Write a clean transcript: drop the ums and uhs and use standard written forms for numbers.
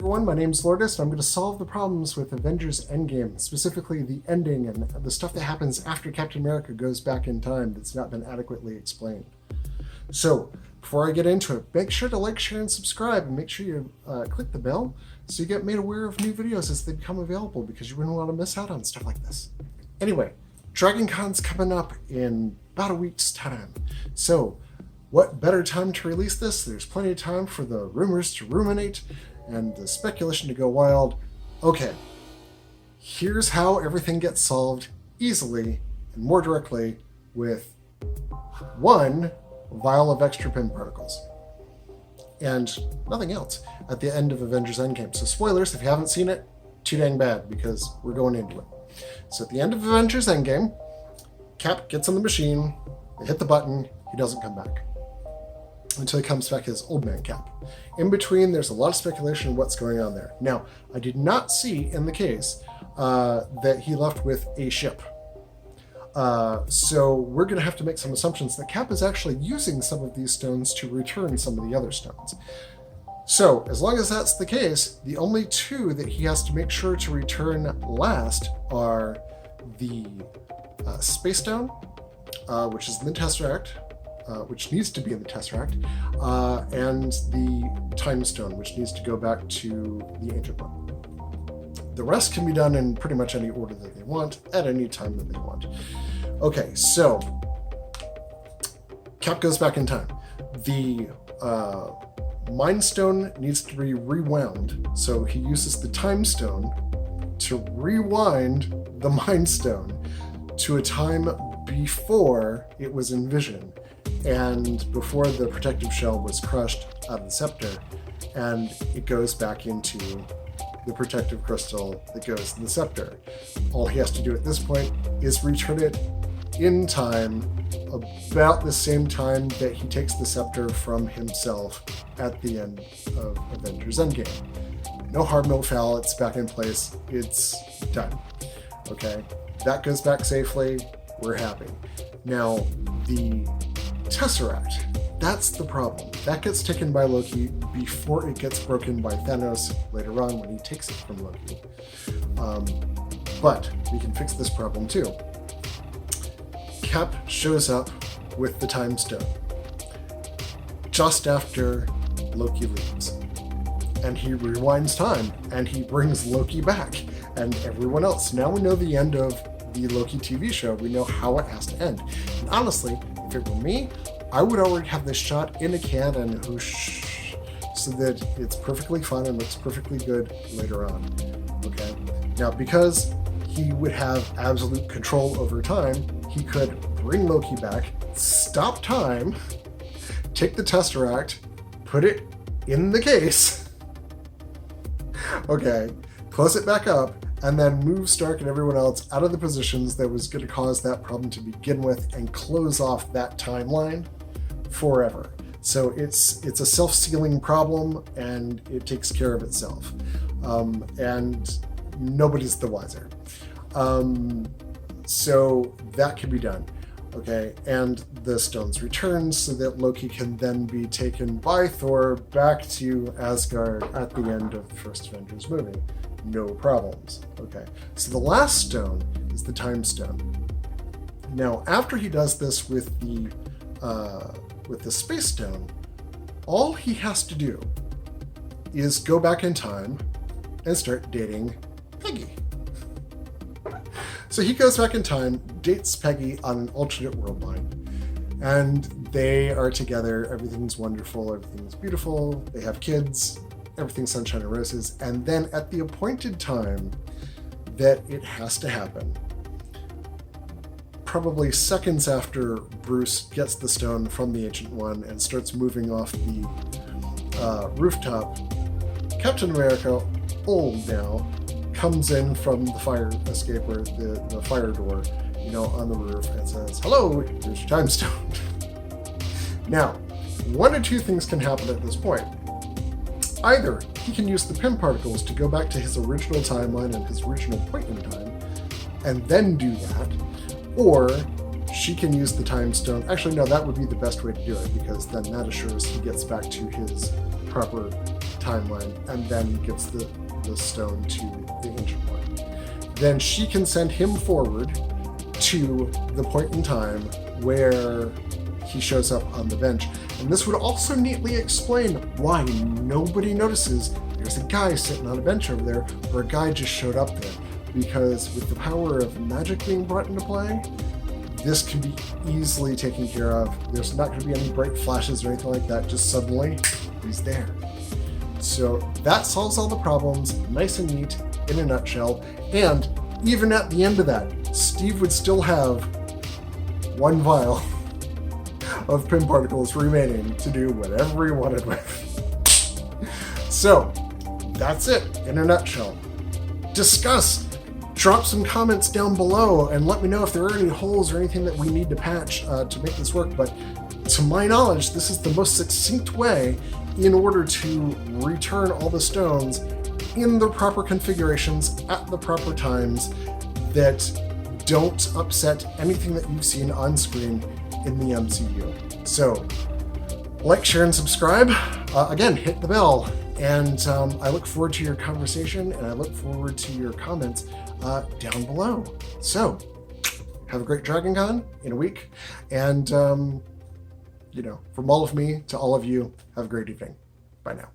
everyone, my name's Lourdes, and I'm going to solve the problems with Avengers Endgame, specifically the ending and the stuff that happens after Captain America goes back in time that's not been adequately explained. So, before I get into it, make sure to like, share, and subscribe, and make sure you click the bell so you get made aware of new videos as they become available, because you wouldn't want to miss out on stuff like this. Anyway, Dragon Con's coming up in about a week's time. So, what better time to release this? There's plenty of time for the rumors to ruminate and the speculation to go wild. Okay, here's how everything gets solved easily and more directly with one vial of extra pin particles. And nothing else at the end of Avengers Endgame. So spoilers, if you haven't seen it, too dang bad, because we're going into it. So at the end of Avengers Endgame, Cap gets on the machine, they hit the button, he doesn't come back until he comes back as Old Man Cap. In between, there's a lot of speculation of what's going on there. Now, I did not see in the case that he left with a ship. So we're going to have to make some assumptions that Cap is actually using some of these stones to return some of the other stones. So, as long as that's the case, the only two that he has to make sure to return last are the Space Stone, which is in the Tesseract, which needs to be in the Tesseract, and the Time Stone, which needs to go back to the Ancient One. The rest can be done in pretty much any order that they want, at any time that they want. Okay, so Cap goes back in time. The Mind Stone needs to be rewound, so he uses the Time Stone to rewind the Mind Stone to a time before it was envisioned, and before the protective shell was crushed out of the scepter, and it goes back into the protective crystal that goes in the scepter. All he has to do at this point is return it in time, about the same time that he takes the scepter from himself at the end of Avengers Endgame. No harm, no foul, it's back in place, it's done. Okay, that goes back safely, we're happy. Now, the Tesseract, that's the problem. That gets taken by Loki before it gets broken by Thanos later on when he takes it from Loki. But we can fix this problem too. Cap shows up with the Time Stone just after Loki leaves. And he rewinds time, and he brings Loki back, and everyone else. Now we know the end of the Loki TV show. We know how it has to end. And honestly, if it were me, I would already have this shot in a can and whoosh, so that it's perfectly fun and looks perfectly good later on. Okay? Now, because he would have absolute control over time, he could bring Loki back, stop time, take the Tesseract, put it in the case, okay, close it back up, and then move Stark and everyone else out of the positions that was going to cause that problem to begin with, and close off that timeline forever. So it's a self-sealing problem, and it takes care of itself. And nobody's the wiser. So that can be done. Okay, and the stones return so that Loki can then be taken by Thor back to Asgard at the end of the first Avengers movie. No problems. Okay, so the last stone is the Time Stone. Now, after he does this with the Space Stone, all he has to do is go back in time and start dating Peggy. So he goes back in time, dates Peggy on an alternate world line, and they are together. Everything's wonderful, everything's beautiful, they have kids, everything's sunshine and roses, and then at the appointed time that it has to happen, probably seconds after Bruce gets the stone from the Ancient One and starts moving off the rooftop, Captain America, old now, comes in from the fire escape, or the fire door, on the roof, and says, "Hello, here's your Time Stone." Now, one of two things can happen at this point. Either he can use the pin particles to go back to his original timeline and his original point in time, and then do that, or she can use the Time Stone. Actually, no, that would be the best way to do it, because then that assures he gets back to his proper timeline and then gives the stone to the Ancient One. Then she can send him forward to the point in time where he shows up on the bench. And this would also neatly explain why nobody notices there's a guy sitting on a bench over there, or a guy just showed up there. Because with the power of magic being brought into play, this can be easily taken care of. There's not going to be any bright flashes or anything like that. Just suddenly, he's there. So that solves all the problems, nice and neat, in a nutshell. And even at the end of that, Steve would still have one vial of pin particles remaining to do whatever he wanted with. So that's it in a nutshell. Discuss. Drop some comments down below and let me know if there are any holes or anything that we need to patch to make this work. But to my knowledge, this is the most succinct way in order to return all the stones in the proper configurations at the proper times that don't upset anything that you've seen on screen in the MCU. So, like, share, and subscribe. Again, hit the bell. And I look forward to your conversation, and I look forward to your comments down below. So, have a great Dragon Con in a week. And, from all of me to all of you, have a great evening. Bye now.